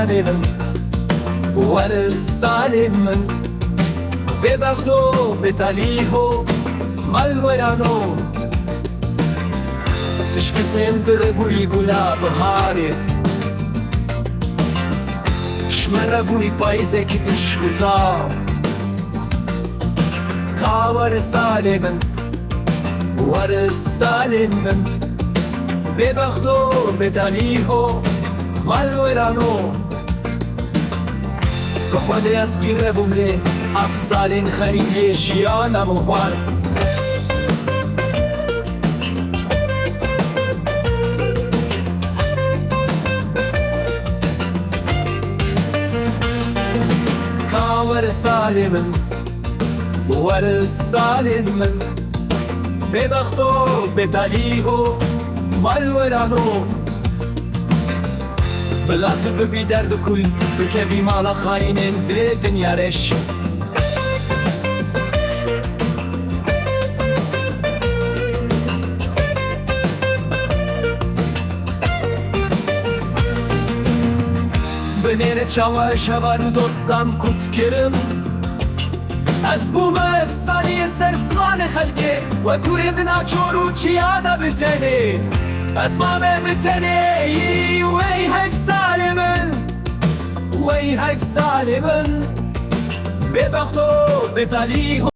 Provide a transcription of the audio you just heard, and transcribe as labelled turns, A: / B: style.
A: سالم وارث سالم ببختو بتاليهو مالورانو تشكي سنتر بوي گلا بهاره شمر بوی پایزه که اشکتا کاور سالمن وارث سالمن ببختو بتاليهو مالورانو بخود از گیره بومله افسالین خریده جیانم و خوار کاور سالمن وارث سالمن ببختو بتاليهو مالورانو بلا تو ببی درد کل بکوی مالا خاینین در دنیا رش بنیر چاوا شوارو دوستان کت کرم از بوم افسانی سرسمان خلکه و دوری دنا چورو چیادا بتنه از مامه بتنه وی حیف سالمن وی حیف سالمن ببختو بتاليهو